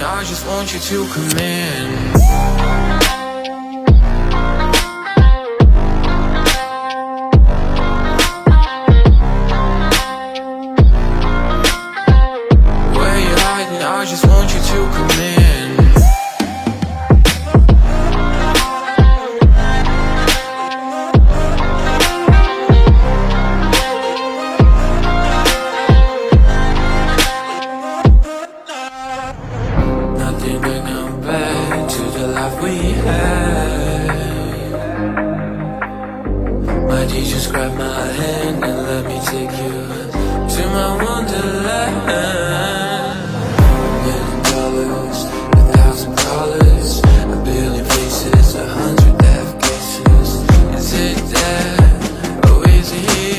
I just want you to come in. Where you hiding? I just want you to come in. Nothing but come back to the life we had. Might you just grab my hand and let me take you to my wonderland.